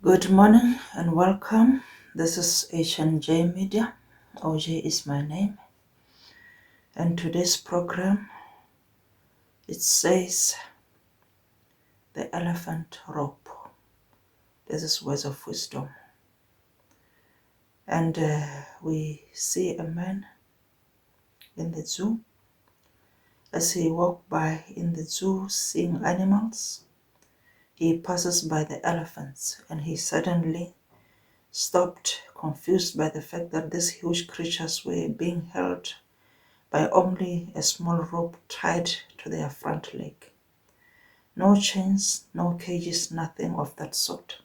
Good morning and welcome. This is H&J Media. OJ is my name. And today's program, it says the elephant rope. This is words of wisdom. And we see a man in the zoo. As he walked by in the zoo seeing animals, he passes by the elephants and he suddenly stopped, confused by the fact that these huge creatures were being held by only a small rope tied to their front leg. No chains, no cages, nothing of that sort.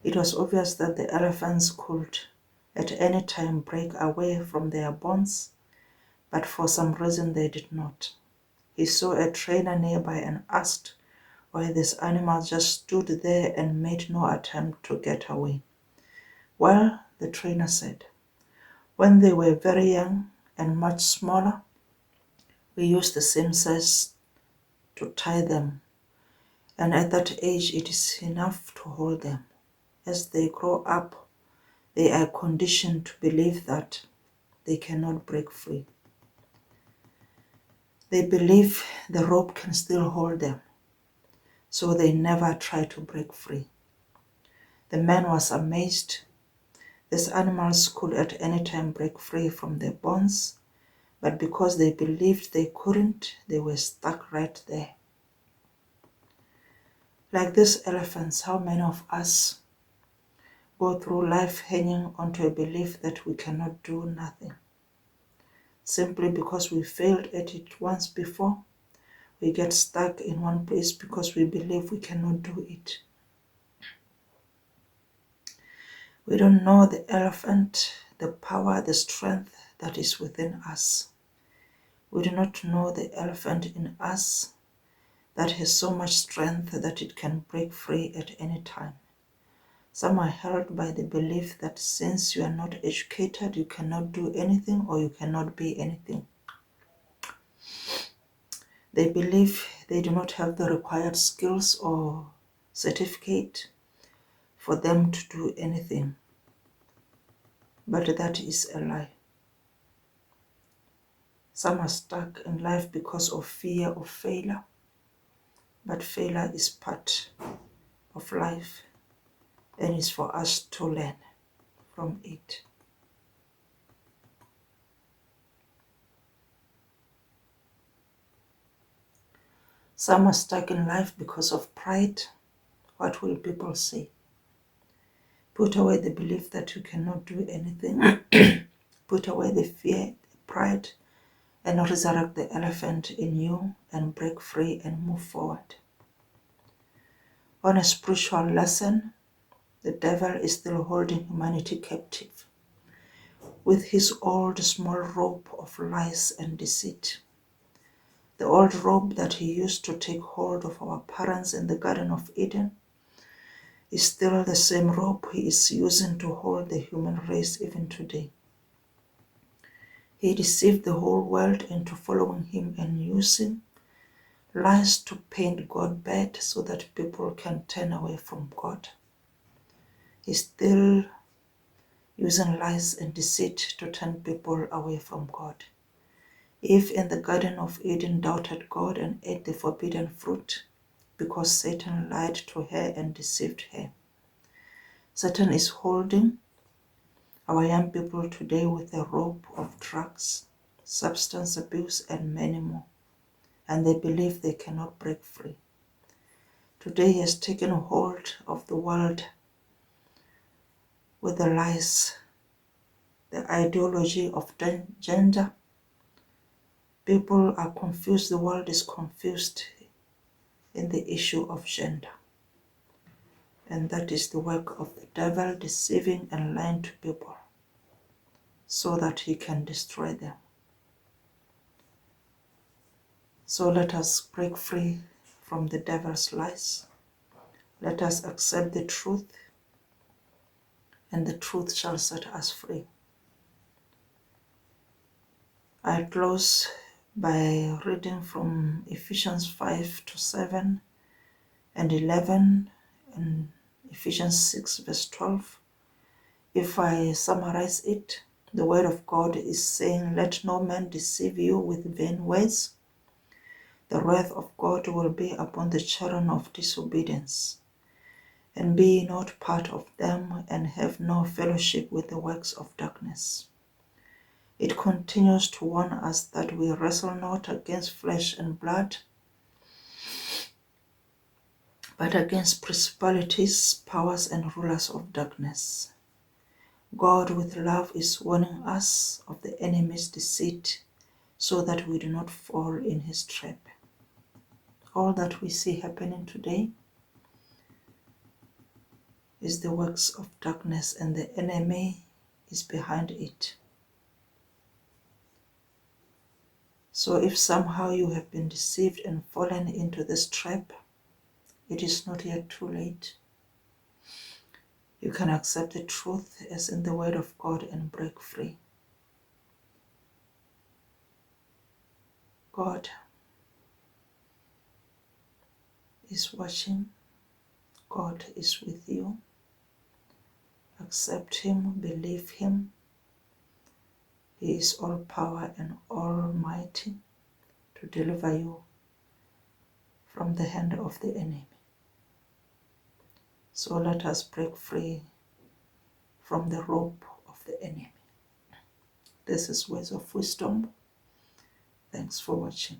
It was obvious that the elephants could at any time break away from their bonds, but for some reason they did not. He saw a trainer nearby and asked why these animals just stood there and made no attempt to get away. Well, the trainer said, when they were very young and much smaller, we used the same size to tie them, and at that age it is enough to hold them. As they grow up, they are conditioned to believe that they cannot break free. They believe the rope can still hold them, so they never try to break free. The man was amazed. These animals could at any time break free from their bonds, but because they believed they couldn't, they were stuck right there. Like these elephants, how many of us go through life hanging onto a belief that we cannot do nothing? Simply because we failed at it once before, we get stuck in one place because we believe we cannot do it. We don't know the elephant, the power, the strength that is within us. We do not know the elephant in us that has so much strength that it can break free at any time. Some are held by the belief that since you are not educated, you cannot do anything or you cannot be anything. They believe they do not have the required skills or certificate for them to do anything. But that is a lie. Some are stuck in life because of fear of failure. But failure is part of life and it's for us to learn from it. Some are stuck in life because of pride. What will people say? Put away the belief that you cannot do anything. Put away the fear, the pride, and resurrect the elephant in you and break free and move forward. On a spiritual lesson, the devil is still holding humanity captive with his old small rope of lies and deceit. The old rope that he used to take hold of our parents in the Garden of Eden is still the same rope he is using to hold the human race even today. He deceived the whole world into following him and using lies to paint God bad so that people can turn away from God. He's still using lies and deceit to turn people away from God. Eve in the Garden of Eden doubted God and ate the forbidden fruit because Satan lied to her and deceived her. Satan is holding our young people today with a rope of drugs, substance abuse, and many more, and they believe they cannot break free. Today he has taken hold of the world with the lies, the ideology of gender. People are confused, the world is confused in the issue of gender. And that is the work of the devil, deceiving and lying to people so that he can destroy them. So let us break free from the devil's lies. Let us accept the truth, and the truth shall set us free. I close by reading from Ephesians 5 to 7 and 11 and Ephesians 6 verse 12. If I summarize it, the word of God is saying, let no man deceive you with vain words. The wrath of God will be upon the children of disobedience. And be not part of them, and have no fellowship with the works of darkness. It continues to warn us that we wrestle not against flesh and blood, but against principalities, powers, and rulers of darkness. God with love is warning us of the enemy's deceit so that we do not fall in his trap. All that we see happening today is the works of darkness, and the enemy is behind it. So if somehow you have been deceived and fallen into this trap, it is not yet too late. You can accept the truth as in the word of God and break free. God is watching. God is with you. Accept him, believe him. He is all power and almighty to deliver you from the hand of the enemy. So let us break free from the rope of the enemy. This is Words of Wisdom. Thanks for watching.